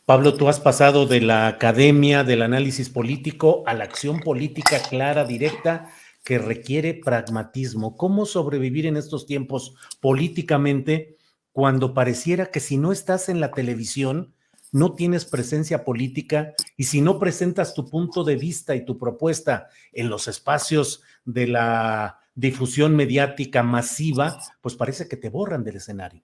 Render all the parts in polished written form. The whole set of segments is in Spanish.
Pablo, tú has pasado de la academia, del análisis político, a la acción política clara, directa, que requiere pragmatismo. ¿Cómo sobrevivir en estos tiempos políticamente cuando pareciera que si no estás en la televisión, no tienes presencia política y si no presentas tu punto de vista y tu propuesta en los espacios de la difusión mediática masiva, pues parece que te borran del escenario?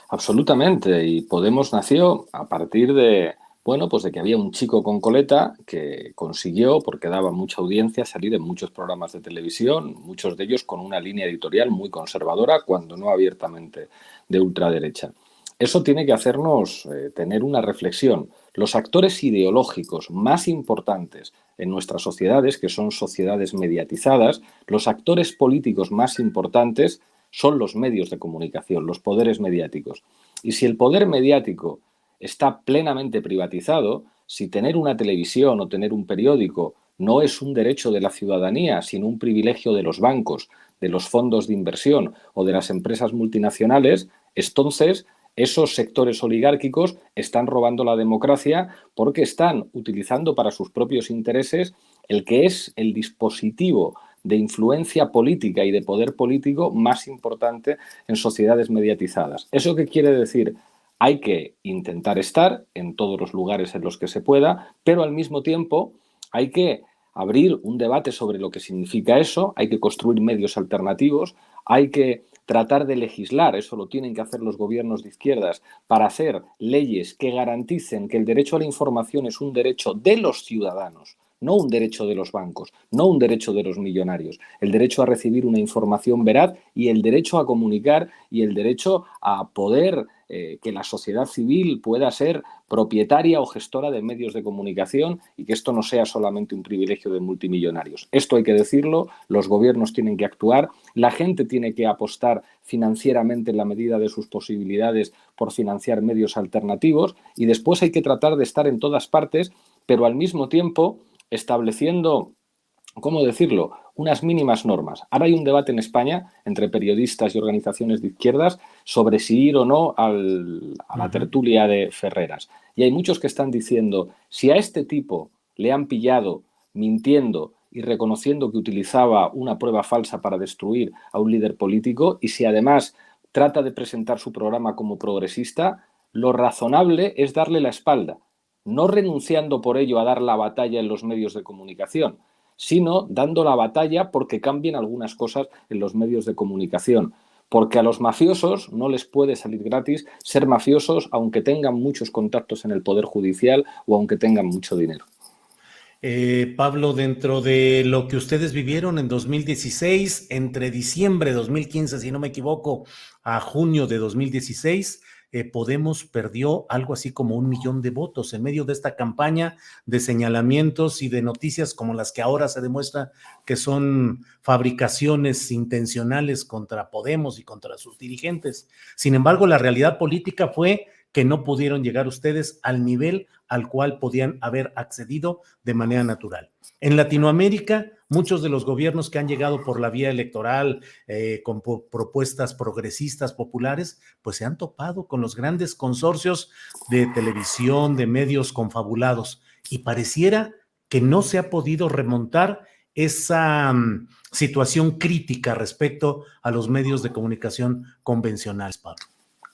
Absolutamente, y Podemos nació a partir de, bueno, pues de que había un chico con coleta que consiguió, porque daba mucha audiencia, salir en muchos programas de televisión, muchos de ellos con una línea editorial muy conservadora, cuando no abiertamente de ultraderecha. Eso tiene que hacernos tener una reflexión. Los actores ideológicos más importantes en nuestras sociedades, que son sociedades mediatizadas, los actores políticos más importantes son los medios de comunicación, los poderes mediáticos. Y si el poder mediático está plenamente privatizado, si tener una televisión o tener un periódico no es un derecho de la ciudadanía, sino un privilegio de los bancos, de los fondos de inversión o de las empresas multinacionales, entonces esos sectores oligárquicos están robando la democracia porque están utilizando para sus propios intereses el que es el dispositivo de influencia política y de poder político más importante en sociedades mediatizadas. ¿Eso qué quiere decir? Hay que intentar estar en todos los lugares en los que se pueda, pero al mismo tiempo hay que abrir un debate sobre lo que significa eso, hay que construir medios alternativos, hay que tratar de legislar, eso lo tienen que hacer los gobiernos de izquierdas, para hacer leyes que garanticen que el derecho a la información es un derecho de los ciudadanos, no un derecho de los bancos, no un derecho de los millonarios, el derecho a recibir una información veraz y el derecho a comunicar y el derecho a poder que la sociedad civil pueda ser propietaria o gestora de medios de comunicación y que esto no sea solamente un privilegio de multimillonarios. Esto hay que decirlo, los gobiernos tienen que actuar, la gente tiene que apostar financieramente en la medida de sus posibilidades por financiar medios alternativos y después hay que tratar de estar en todas partes, pero al mismo tiempo estableciendo, ¿cómo decirlo?, unas mínimas normas. Ahora hay un debate en España entre periodistas y organizaciones de izquierdas sobre si ir o no a la tertulia de Ferreras. Y hay muchos que están diciendo, si a este tipo le han pillado mintiendo y reconociendo que utilizaba una prueba falsa para destruir a un líder político y si además trata de presentar su programa como progresista, lo razonable es darle la espalda, no renunciando por ello a dar la batalla en los medios de comunicación, sino dando la batalla porque cambien algunas cosas en los medios de comunicación. Porque a los mafiosos no les puede salir gratis ser mafiosos aunque tengan muchos contactos en el Poder Judicial o aunque tengan mucho dinero. Pablo, dentro de lo que ustedes vivieron en 2016, entre diciembre de 2015, si no me equivoco, a junio de 2016, Podemos perdió algo así como 1 millón de votos en medio de esta campaña de señalamientos y de noticias como las que ahora se demuestra que son fabricaciones intencionales contra Podemos y contra sus dirigentes. Sin embargo, la realidad política fue que no pudieron llegar ustedes al nivel al cual podían haber accedido de manera natural. En Latinoamérica, muchos de los gobiernos que han llegado por la vía electoral con propuestas progresistas populares, pues se han topado con los grandes consorcios de televisión, de medios confabulados, y pareciera que no se ha podido remontar esa situación crítica respecto a los medios de comunicación convencionales, Pablo.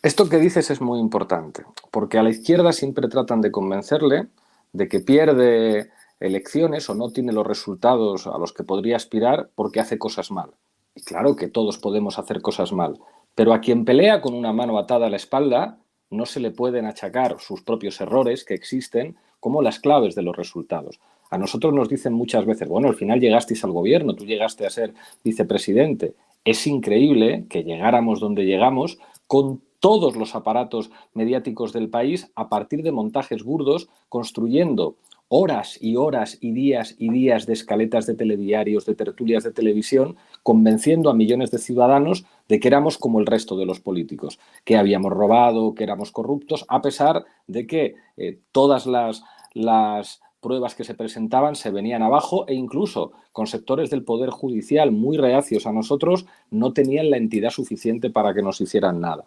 Esto que dices es muy importante, porque a la izquierda siempre tratan de convencerle de que pierde elecciones o no tiene los resultados a los que podría aspirar porque hace cosas mal. Y claro que todos podemos hacer cosas mal, pero a quien pelea con una mano atada a la espalda no se le pueden achacar sus propios errores que existen como las claves de los resultados. A nosotros nos dicen muchas veces, bueno, al final llegasteis al gobierno, tú llegaste a ser vicepresidente. Es increíble que llegáramos donde llegamos con todos los aparatos mediáticos del país a partir de montajes burdos, construyendo horas y horas y días de escaletas de telediarios, de tertulias de televisión, convenciendo a millones de ciudadanos de que éramos como el resto de los políticos, que habíamos robado, que éramos corruptos, a pesar de que todas las pruebas que se presentaban se venían abajo e incluso con sectores del Poder Judicial muy reacios a nosotros no tenían la entidad suficiente para que nos hicieran nada.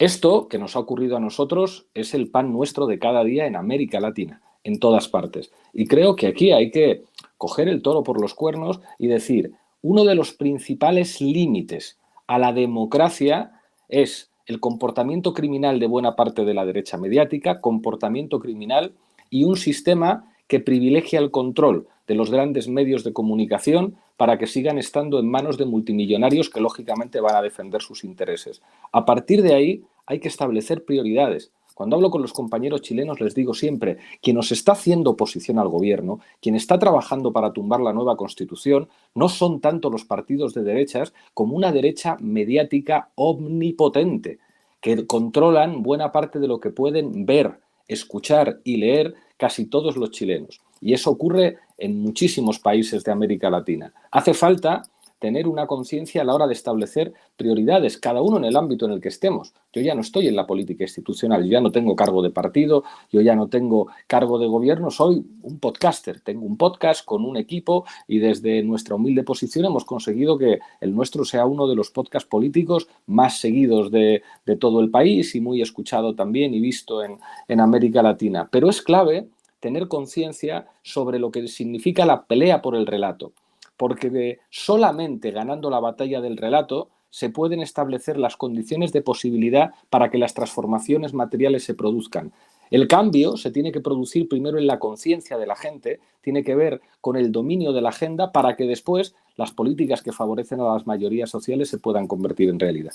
Esto que nos ha ocurrido a nosotros es el pan nuestro de cada día en América Latina, en todas partes. Y creo que aquí hay que coger el toro por los cuernos y decir, uno de los principales límites a la democracia es el comportamiento criminal de buena parte de la derecha mediática, comportamiento criminal y un sistema que privilegia el control de los grandes medios de comunicación para que sigan estando en manos de multimillonarios que lógicamente van a defender sus intereses. A partir de ahí hay que establecer prioridades. Cuando hablo con los compañeros chilenos les digo siempre, quien nos está haciendo oposición al gobierno, quien está trabajando para tumbar la nueva Constitución, no son tanto los partidos de derechas como una derecha mediática omnipotente, que controlan buena parte de lo que pueden ver, escuchar y leer casi todos los chilenos. Y eso ocurre en muchísimos países de América Latina. Hace falta tener una conciencia a la hora de establecer prioridades, cada uno en el ámbito en el que estemos. Yo ya no estoy en la política institucional, yo ya no tengo cargo de partido, yo ya no tengo cargo de gobierno, soy un podcaster, tengo un podcast con un equipo y desde nuestra humilde posición hemos conseguido que el nuestro sea uno de los podcasts políticos más seguidos de todo el país y muy escuchado también y visto en América Latina. Pero es clave tener conciencia sobre lo que significa la pelea por el relato, porque solamente ganando la batalla del relato se pueden establecer las condiciones de posibilidad para que las transformaciones materiales se produzcan. El cambio se tiene que producir primero en la conciencia de la gente, tiene que ver con el dominio de la agenda para que después las políticas que favorecen a las mayorías sociales se puedan convertir en realidad.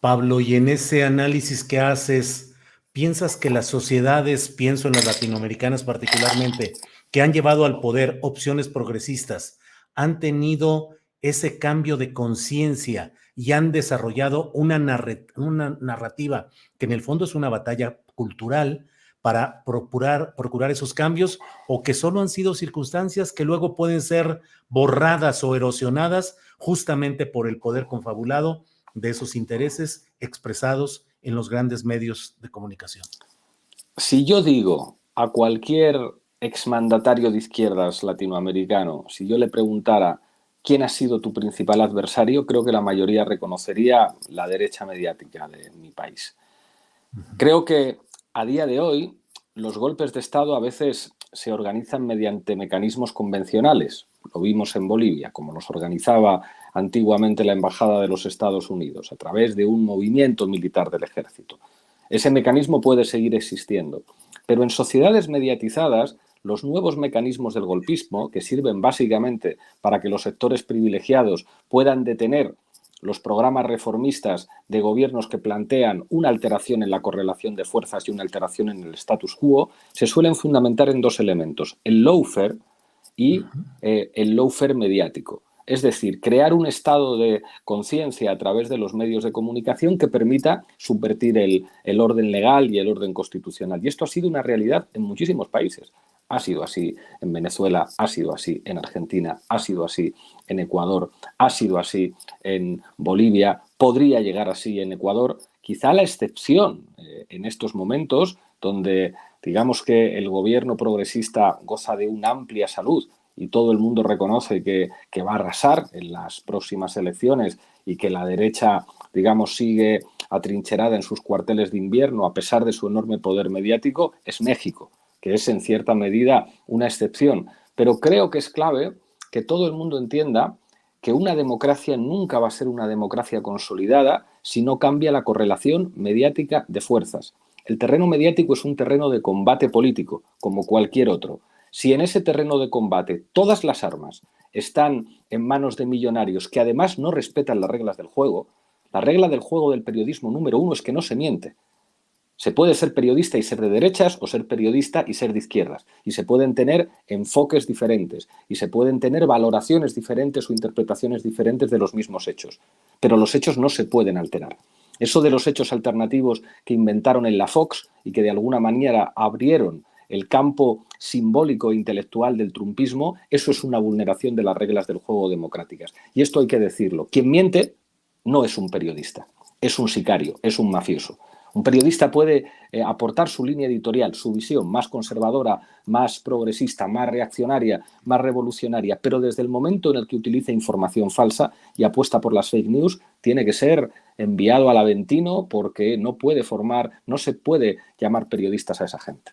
Pablo, y en ese análisis que haces, ¿piensas que las sociedades, pienso en las latinoamericanas particularmente, que han llevado al poder opciones progresistas, han tenido ese cambio de conciencia y han desarrollado una narrativa que en el fondo es una batalla cultural para procurar esos cambios, o que solo han sido circunstancias que luego pueden ser borradas o erosionadas justamente por el poder confabulado de esos intereses expresados en los grandes medios de comunicación? Si yo digo a cualquier exmandatario de izquierdas latinoamericano, si yo le preguntara quién ha sido tu principal adversario, creo que la mayoría reconocería la derecha mediática de mi país. Creo que a día de hoy los golpes de Estado a veces se organizan mediante mecanismos convencionales. Lo vimos en Bolivia, como los organizaba antiguamente la Embajada de los Estados Unidos, a través de un movimiento militar del ejército. Ese mecanismo puede seguir existiendo, pero en sociedades mediatizadas, los nuevos mecanismos del golpismo, que sirven básicamente para que los sectores privilegiados puedan detener los programas reformistas de gobiernos que plantean una alteración en la correlación de fuerzas y una alteración en el status quo, se suelen fundamentar en dos elementos: el lawfare y el lawfare mediático. Es decir, crear un estado de conciencia a través de los medios de comunicación que permita subvertir el orden legal y el orden constitucional. Y esto ha sido una realidad en muchísimos países. Ha sido así en Venezuela, ha sido así en Argentina, ha sido así en Ecuador, ha sido así en Bolivia, podría llegar así en Ecuador. Quizá la excepción en estos momentos, donde digamos que el gobierno progresista goza de una amplia salud y todo el mundo reconoce que va a arrasar en las próximas elecciones y que la derecha, digamos, sigue atrincherada en sus cuarteles de invierno a pesar de su enorme poder mediático, es México, que es en cierta medida una excepción. Pero creo que es clave que todo el mundo entienda que una democracia nunca va a ser una democracia consolidada si no cambia la correlación mediática de fuerzas. El terreno mediático es un terreno de combate político, como cualquier otro. Si en ese terreno de combate todas las armas están en manos de millonarios que además no respetan las reglas del juego, la regla del juego del periodismo número uno es que no se miente. Se puede ser periodista y ser de derechas o ser periodista y ser de izquierdas. Y se pueden tener enfoques diferentes y se pueden tener valoraciones diferentes o interpretaciones diferentes de los mismos hechos. Pero los hechos no se pueden alterar. Eso de los hechos alternativos que inventaron en la Fox y que de alguna manera abrieron el campo simbólico e intelectual del trumpismo, eso es una vulneración de las reglas del juego democráticas. Y esto hay que decirlo. Quien miente no es un periodista, es un sicario, es un mafioso. Un periodista puede aportar su línea editorial, su visión más conservadora, más progresista, más reaccionaria, más revolucionaria, pero desde el momento en el que utiliza información falsa y apuesta por las fake news, tiene que ser enviado al Aventino porque no se puede llamar periodistas a esa gente.